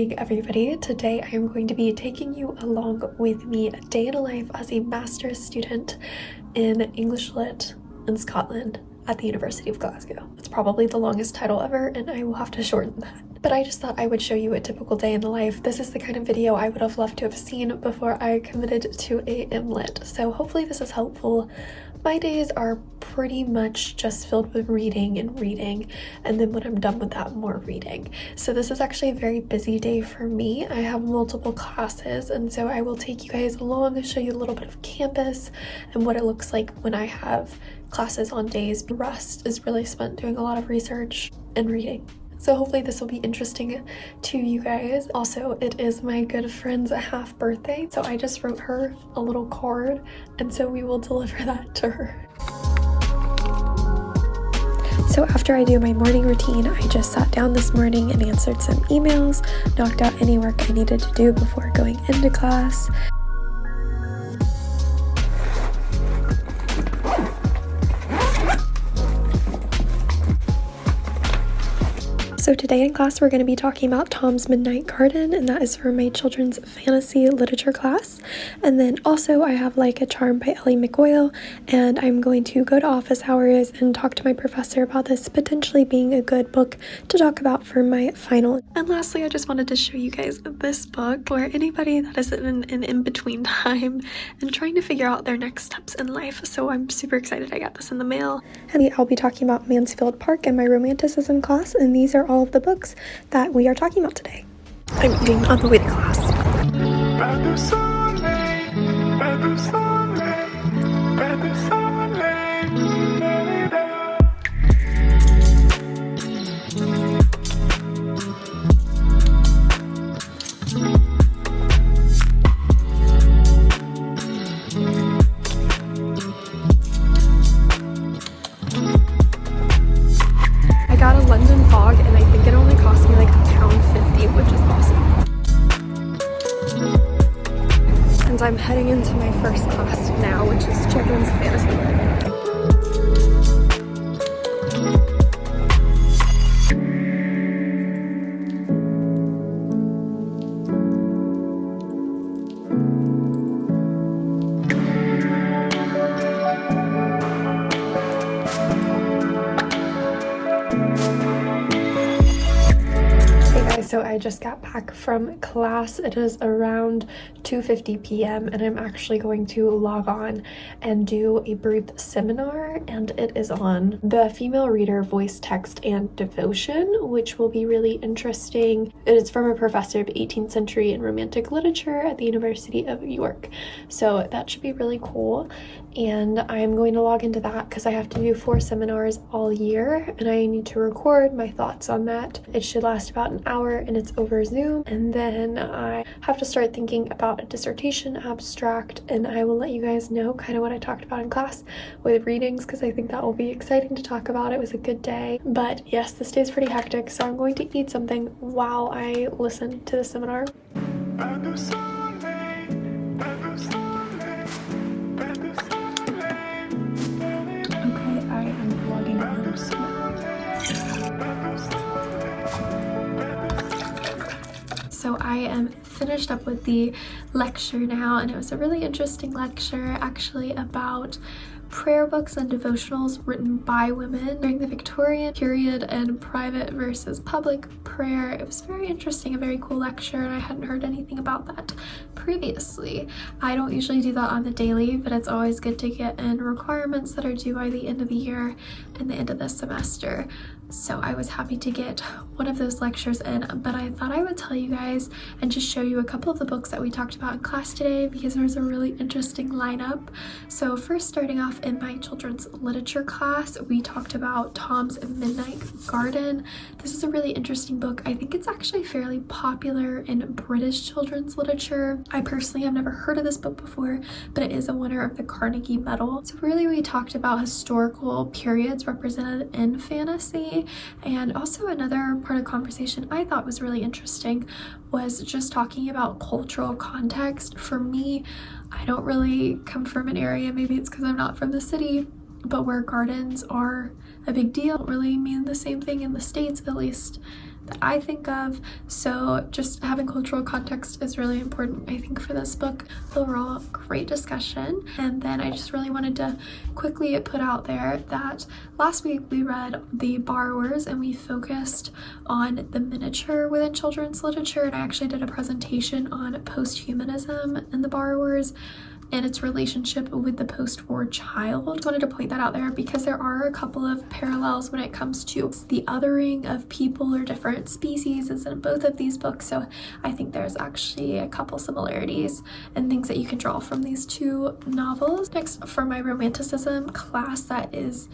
morning, everybody. Today I am going to be taking you along with me a day in a life as a master's student in English Lit in Scotland at the University of Glasgow. It's probably the longest title ever and I will have to shorten that. But I just thought I would show you a typical day in the life. This is the kind of video I would have loved to have seen before I committed to a MLitt. So hopefully this is helpful. My days are pretty much just filled with reading, and then when I'm done with that, more reading. So this is actually a very busy day for me. I have multiple classes, and so I will take you guys along and show you a little bit of campus and what it looks like when I have classes on days. The rest is really spent doing a lot of research and reading. So hopefully this will be interesting to you guys. Also, it is my good friend's half birthday, so I just wrote her a little card, and so we will deliver that to her. So after I do my morning routine, I just sat down this morning and answered some emails, knocked out any work I needed to do before going into class. So today in class we're going to be talking about Tom's Midnight Garden, and that is for my children's fantasy literature class. And then also I have Like a Charm by Ellie McGoyle, and I'm going to go to office hours and talk to my professor about this potentially being a good book to talk about for my final. And lastly, I just wanted to show you guys this book for anybody that is in an in-between time and trying to figure out their next steps in life. So I'm super excited I got this in the mail. And I'll be talking about Mansfield Park in my romanticism class, and these are all of the books that we are talking about today. I'm eating on the way to class. I got a London fog and I think it only cost me like £1.50, which is awesome. And I'm heading into my first class now, which is children's fantasy. So I just got back from class. It is around 2:50 p.m. and I'm actually going to log on and do a brief seminar, and it is on the female reader voice, text, and devotion, which will be really interesting. It is from a professor of 18th century and romantic literature at the University of York. So that should be really cool. And I'm going to log into that because I have to do 4 seminars all year and I need to record my thoughts on that. It should last about an hour and it's over Zoom. And then I have to start thinking about a dissertation abstract, and I will let you guys know kind of what I talked about in class with readings because I think that will be exciting to talk about. It was a good day. But yes, this day is pretty hectic, so I'm going to eat something while I listen to the seminar. So I am finished up with the lecture now, and it was a really interesting lecture actually about prayer books and devotionals written by women during the Victorian period and private versus public prayer. It was very interesting, a very cool lecture, and I hadn't heard anything about that previously. I don't usually do that on the daily, but it's always good to get in requirements that are due by the end of the year and the end of the semester. So I was happy to get one of those lectures in, but I thought I would tell you guys and just show you a couple of the books that we talked about in class today because there's a really interesting lineup. So first, starting off in my children's literature class, we talked about Tom's Midnight Garden. This is a really interesting book. I think it's actually fairly popular in British children's literature. I personally have never heard of this book before, but it is a winner of the Carnegie Medal. So really we talked about historical periods represented in fantasy. And also another part of conversation I thought was really interesting was just talking about cultural context. For me, I don't really come from an area, maybe it's because I'm not from the city, but where gardens are a big deal. Don't really mean the same thing in the States, at least that I think of. So just having cultural context is really important, I think, for this book. Overall, great discussion. And then I just really wanted to quickly put out there that last week we read The Borrowers and we focused on the miniature within children's literature, and I actually did a presentation on post-humanism in The Borrowers and its relationship with the post-war child. I wanted to point that out there because there are a couple of parallels when it comes to the othering of people or different species in both of these books. So I think there's actually a couple similarities and things that you can draw from these two novels. Next, for my romanticism class, that is,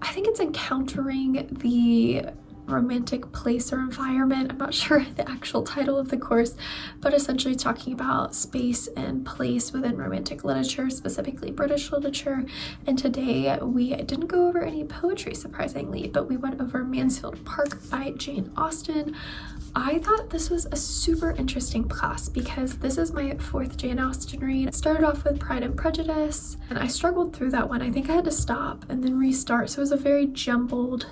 I think it's encountering the romantic place or environment. I'm not sure the actual title of the course, but essentially talking about space and place within romantic literature, specifically British literature. And today we didn't go over any poetry, surprisingly, but we went over Mansfield Park by Jane Austen. I thought this was a super interesting class because this is my 4th Jane Austen read. It started off with Pride and Prejudice, and I struggled through that one. I think I had to stop and then restart, so it was a very jumbled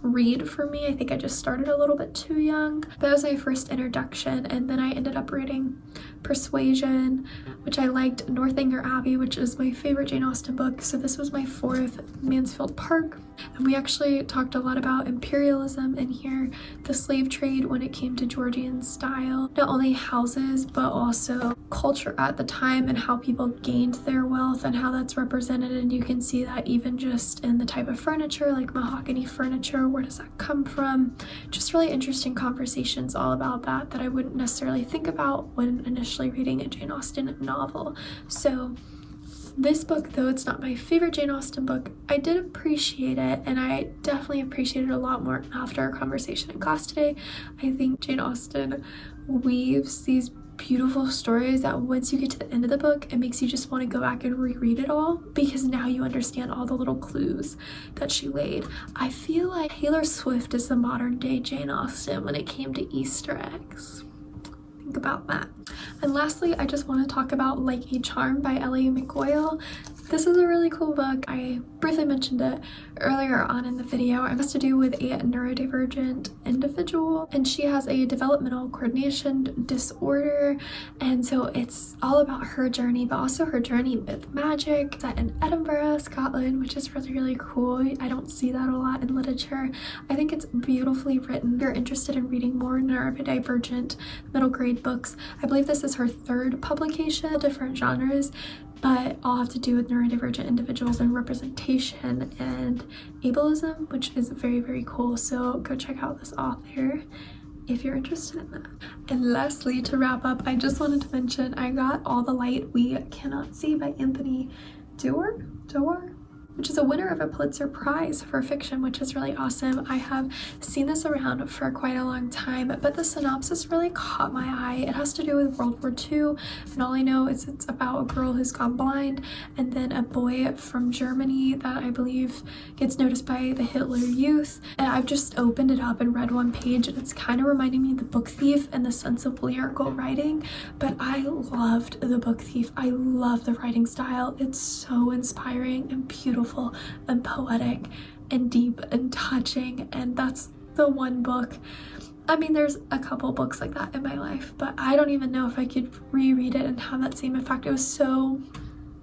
read for me. I think I just started a little bit too young. That was my first introduction, and then I ended up reading Persuasion, which I liked, Northanger Abbey, which is my favorite Jane Austen book. So this was my 4th, Mansfield Park. And we actually talked a lot about imperialism in here, the slave trade when it came to Georgian style, not only houses, but also culture at the time and how people gained their wealth and how that's represented. And you can see that even just in the type of furniture, like mahogany furniture, where does that come from? Just really interesting conversations all about that I wouldn't necessarily think about when initially reading a Jane Austen novel. So this book, though it's not my favorite Jane Austen book, I did appreciate it, and I definitely appreciated it a lot more after our conversation in class today. I think Jane Austen weaves these beautiful stories that once you get to the end of the book, it makes you just want to go back and reread it all, because now you understand all the little clues that she laid. I feel like Taylor Swift is the modern day Jane Austen when it came to Easter eggs. Think about that. And lastly, I just want to talk about Like a Charm by Ellie McGoyle. This is a really cool book. I briefly mentioned it earlier on in the video. It has to do with a neurodivergent individual, and she has a developmental coordination disorder, and so it's all about her journey, but also her journey with magic. Set in Edinburgh, Scotland, which is really, really cool. I don't see that a lot in literature. I think it's beautifully written. If you're interested in reading more neurodivergent middle grade books, I believe this is her 3rd publication, different genres, but all have to do with neurodivergent individuals and representation and ableism, which is very, very cool. So go check out this author if you're interested in that. And lastly, to wrap up, I just wanted to mention I got All the Light We Cannot See by Anthony Doerr, which is a winner of a Pulitzer Prize for fiction, which is really awesome. I have seen this around for quite a long time, but the synopsis really caught my eye. It has to do with World War II, and all I know is it's about a girl who's gone blind and then a boy from Germany that I believe gets noticed by the Hitler Youth. And I've just opened it up and read one page, and it's kind of reminding me of The Book Thief in the sense of lyrical writing, but I loved The Book Thief. I love the writing style. It's so inspiring and beautiful and poetic and deep and touching, and that's the one book. I mean, there's a couple books like that in my life, but I don't even know if I could reread it and have that same effect. It was so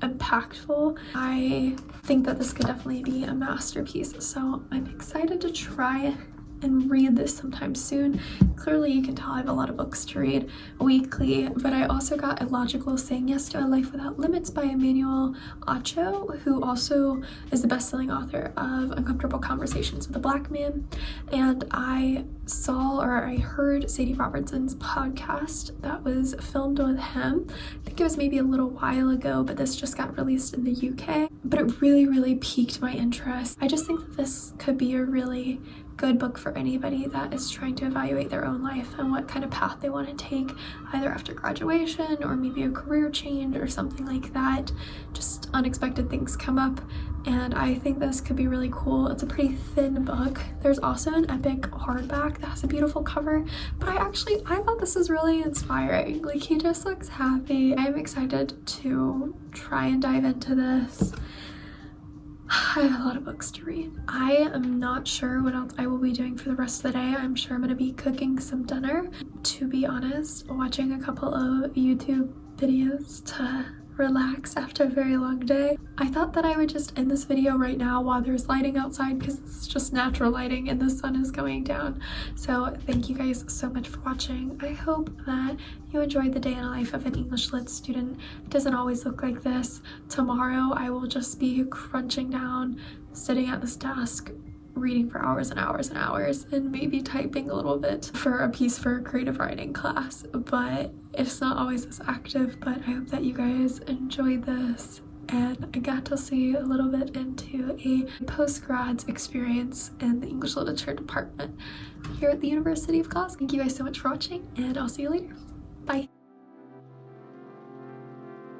impactful. I think that this could definitely be a masterpiece, so I'm excited to try and read this sometime soon. Clearly you can tell I have a lot of books to read weekly, but I also got Illogical Saying Yes to a Life Without Limits by Emmanuel Acho, who also is the best-selling author of Uncomfortable Conversations with a Black Man. And I heard Sadie Robertson's podcast that was filmed with him. I think it was maybe a little while ago, but this just got released in the UK. But it really, really piqued my interest. I just think that this could be a really good book for anybody that is trying to evaluate their own life and what kind of path they want to take, either after graduation or maybe a career change or something like that. Just unexpected things come up, and I think this could be really cool. It's a pretty thin book. There's also an epic hardback that has a beautiful cover, but I thought this was really inspiring. Like, he just looks happy. I'm excited to try and dive into this. I have a lot of books to read. I am not sure what else I will be doing for the rest of the day. I'm sure I'm gonna be cooking some dinner. To be honest, watching a couple of YouTube videos to relax after a very long day. I thought that I would just end this video right now while there's lighting outside because it's just natural lighting and the sun is going down. So thank you guys so much for watching. I hope that you enjoyed the day in the life of an English Lit student. It doesn't always look like this. Tomorrow I will just be crunching down, sitting at this desk, reading for hours and hours and hours, and maybe typing a little bit for a piece for a creative writing class, but it's not always this active. But I hope that you guys enjoyed this and I got to see a little bit into a post-grads experience in the English Literature department here at the University of Glasgow. Thank you guys so much for watching, and I'll see you later.